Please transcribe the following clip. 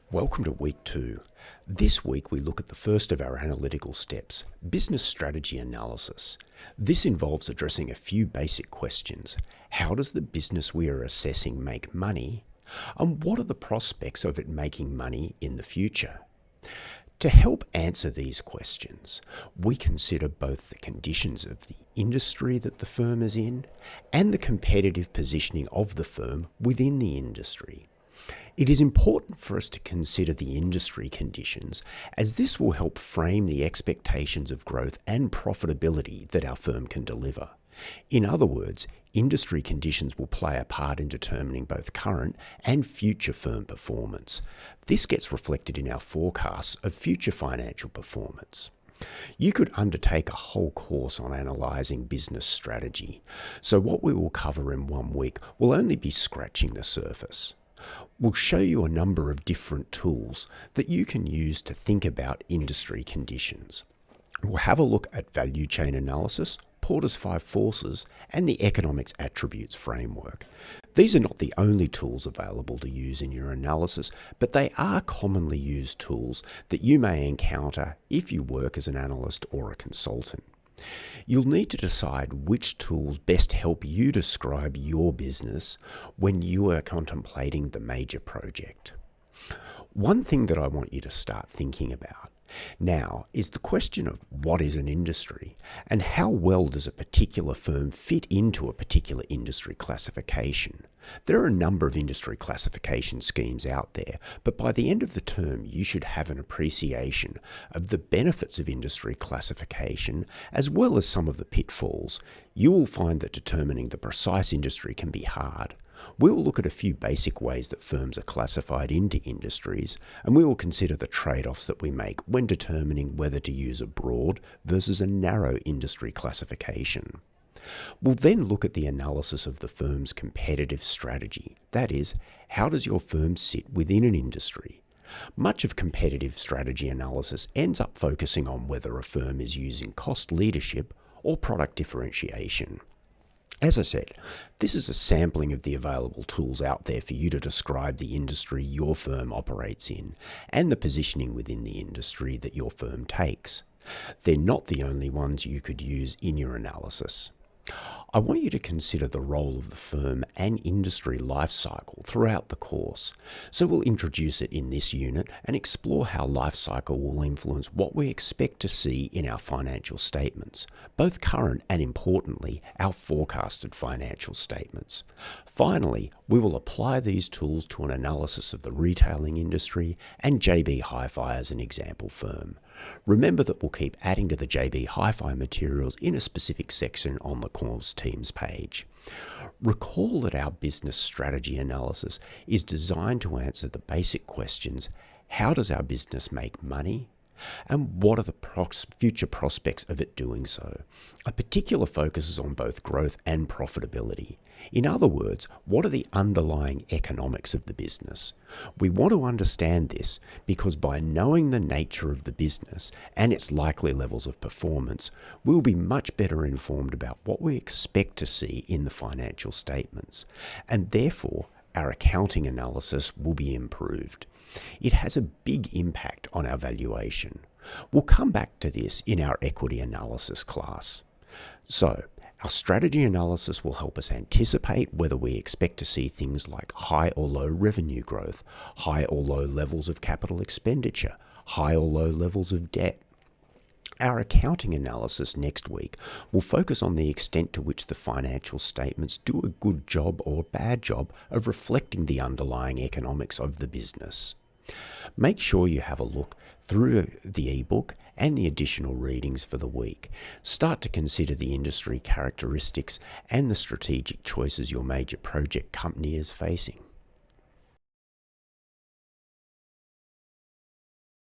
Welcome to week 2. This week we look at the first of our analytical steps, business strategy analysis. This involves addressing a few basic questions. How does the business we are assessing make money? And what are the prospects of it making money in the future? To help answer these questions, we consider both the conditions of the industry that the firm is in and the competitive positioning of the firm within the industry. It is important for us to consider the industry conditions, as this will help frame the expectations of growth and profitability that our firm can deliver. In other words, industry conditions will play a part in determining both current and future firm performance. This gets reflected in our forecasts of future financial performance. You could undertake a whole course on analysing business strategy, so what we will cover in 1 week will only be scratching the surface. We'll show you a number of different tools that you can use to think about industry conditions. We'll have a look at value chain analysis, Porter's 5 forces, and the economics attributes framework. These are not the only tools available to use in your analysis, but they are commonly used tools that you may encounter if you work as an analyst or a consultant. You'll need to decide which tools best help you describe your business when you are contemplating the major project. One thing that I want you to start thinking about now is the question of what is an industry and how well does a particular firm fit into a particular industry classification. There are a number of industry classification schemes out there, but by the end of the term you should have an appreciation of the benefits of industry classification as well as some of the pitfalls. You will find that determining the precise industry can be hard. We will look at a few basic ways that firms are classified into industries, and we will consider the trade-offs that we make when determining whether to use a broad versus a narrow industry classification. We'll then look at the analysis of the firm's competitive strategy. That is, how does your firm sit within an industry? Much of competitive strategy analysis ends up focusing on whether a firm is using cost leadership or product differentiation. As I said, this is a sampling of the available tools out there for you to describe the industry your firm operates in and the positioning within the industry that your firm takes. They're not the only ones you could use in your analysis. I want you to consider the role of the firm and industry life cycle throughout the course. So we'll introduce it in this unit and explore how life cycle will influence what we expect to see in our financial statements, both current and, importantly, our forecasted financial statements. Finally, we will apply these tools to an analysis of the retailing industry and JB Hi-Fi as an example firm. Remember that we'll keep adding to the JB Hi-Fi materials in a specific section on the course teams page. Recall that our business strategy analysis is designed to answer the basic questions: how does our business make money? And what are the future prospects of it doing so? A particular focus is on both growth and profitability. In other words, what are the underlying economics of the business? We want to understand this because by knowing the nature of the business and its likely levels of performance, we'll be much better informed about what we expect to see in the financial statements, and therefore our accounting analysis will be improved. It has a big impact on our valuation. We'll come back to this in our equity analysis class. So, our strategy analysis will help us anticipate whether we expect to see things like high or low revenue growth, high or low levels of capital expenditure, high or low levels of debt. Our accounting analysis next week will focus on the extent to which the financial statements do a good job or bad job of reflecting the underlying economics of the business. Make sure you have a look through the ebook and the additional readings for the week. Start to consider the industry characteristics and the strategic choices your major project company is facing.